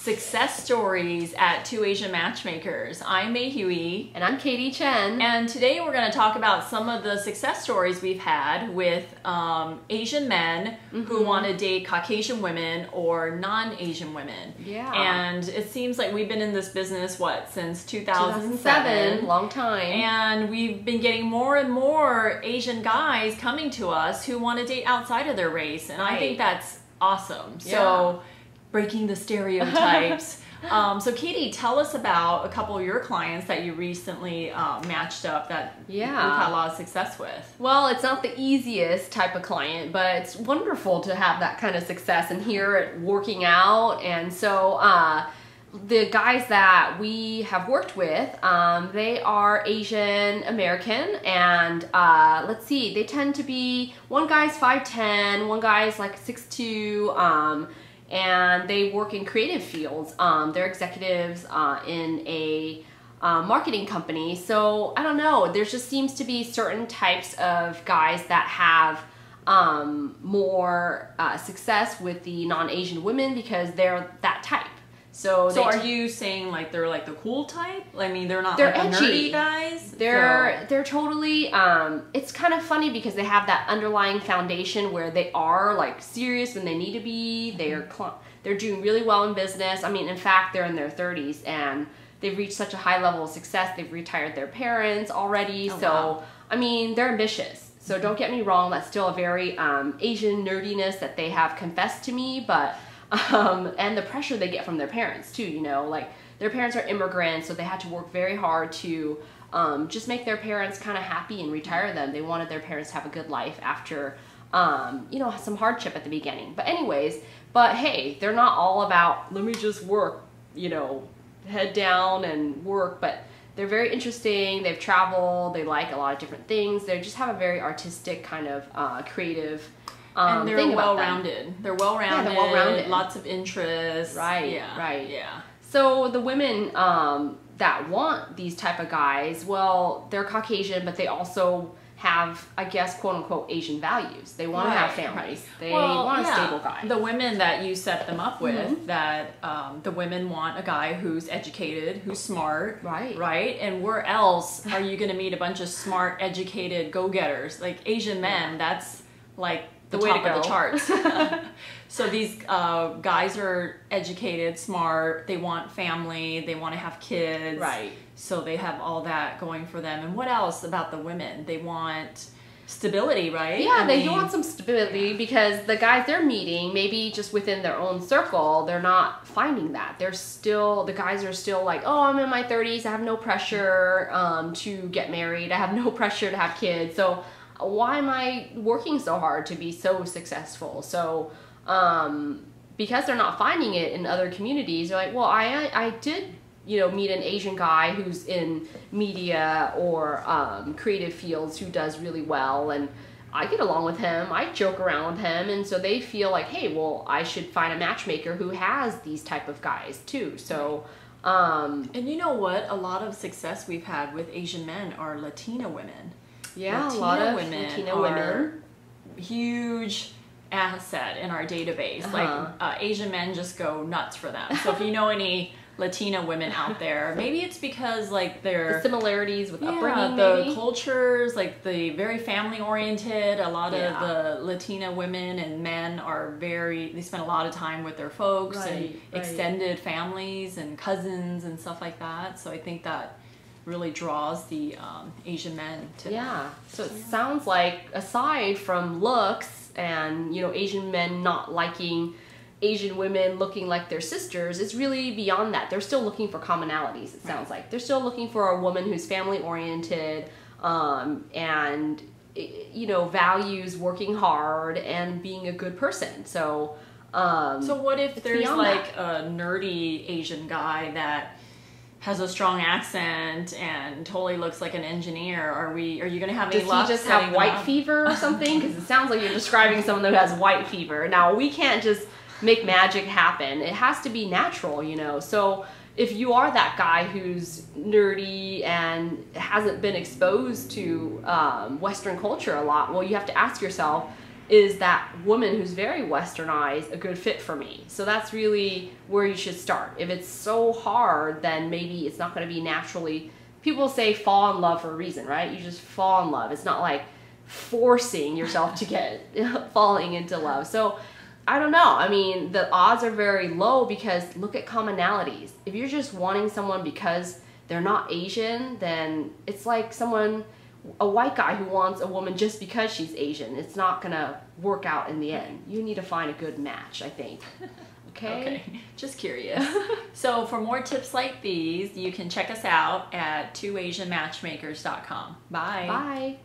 Success Stories at Two Asian Matchmakers. I'm Mei Huey. And I'm Katie Chen. And today we're going to talk about some of the success stories we've had with Asian men who want to date Caucasian women or non-Asian women. Yeah. And it seems like we've been in this business, since 2007? Long time. And we've been getting more and more Asian guys coming to us who want to date outside of their race. And I think that's awesome. So breaking the stereotypes. So Katie, tell us about a couple of your clients that you recently matched up that we've had a lot of success with. Well, it's not the easiest type of client, but it's wonderful to have that kind of success and hear it working out. And so the guys that we have worked with, they are Asian American, and let's see, they tend to be, one guy's 5'10", one guy's like 6'2", and they work in creative fields. They're executives in a marketing company. So I don't know, there just seems to be certain types of guys that have more success with the non-Asian women because they're that type. So are you saying like they're like the cool type? I mean, they're not they're like the edgy nerdy guys? They're totally, it's kind of funny because they have that underlying foundation where they are like serious when they need to be. They're doing really well in business. I mean, in fact, they're in their 30s and they've reached such a high level of success. They've retired their parents already. Wow. I mean, they're ambitious. So don't get me wrong, that's still a very Asian nerdiness that they have confessed to me, but and the pressure they get from their parents too, you know, like their parents are immigrants, so they had to work very hard to just make their parents kind of happy and retire them. They wanted their parents to have a good life after, you know, some hardship at the beginning. But anyways, hey, they're not all about, let me just work, you know, head down and work, but they're very interesting. They've traveled, they like a lot of different things. They just have a very artistic kind of creative and they're well-rounded. They're well-rounded. Yeah, they're well-rounded. Lots of interests. Right. Yeah. Right. Yeah. So the women that want these type of guys, well, they're Caucasian, but they also have, I guess, quote-unquote Asian values. They want to have families. They want a stable guy. The women that you set them up with, that the women want a guy who's educated, who's smart. Right. Right? And where else are you going to meet a bunch of smart, educated go-getters? Like Asian men, that's like the top of the charts. So these guys are educated, smart, they want family, they want to have kids. Right. So they have all that going for them. And what else about the women? They want stability, right? Yeah, they want some stability because the guys they're meeting, maybe just within their own circle, they're not finding that. The guys are still like, oh, I'm in my 30s, I have no pressure to get married, I have no pressure to have kids. So why am I working so hard to be so successful? So because they're not finding it in other communities, they're like, well, I did, you know, meet an Asian guy who's in media or creative fields who does really well, and I get along with him, I joke around with him, and so they feel like, hey, well, I should find a matchmaker who has these type of guys too. So and you know what? A lot of success we've had with Asian men are Latina women. Yeah, Latina a lot of women Latina are women. Huge asset in our database. Like Asian men just go nuts for them. So if you know any Latina women out there, maybe it's because like the similarities with upbringing, the cultures, like the very family oriented. A lot of the Latina women and men are they spend a lot of time with their folks and extended families and cousins and stuff like that. So I think that really draws the Asian men to them. So it sounds like, aside from looks and, you know, Asian men not liking Asian women looking like their sisters, it's really beyond that. They're still looking for commonalities, it sounds like. They're still looking for a woman who's family oriented and, you know, values working hard and being a good person. So what if there's like a nerdy Asian guy that has a strong accent and totally looks like an engineer? Are you going to have any luck? Does he just have white fever or something? Because it sounds like you're describing someone who has white fever. Now, we can't just make magic happen. It has to be natural, you know. So if you are that guy who's nerdy and hasn't been exposed to Western culture a lot, well, you have to ask yourself, is that woman who's very westernized a good fit for me? So that's really where you should start. If it's so hard, then maybe it's not going to be naturally. People say fall in love for a reason, right? You just fall in love. It's not like forcing yourself to get falling into love. So I don't know. I mean, the odds are very low because look at commonalities. If you're just wanting someone because they're not Asian, then it's like a white guy who wants a woman just because she's Asian. It's not gonna work out in the end. You need to find a good match, I think. Okay? Just curious. So for more tips like these, you can check us out at twoasianmatchmakers.com. Bye. Bye.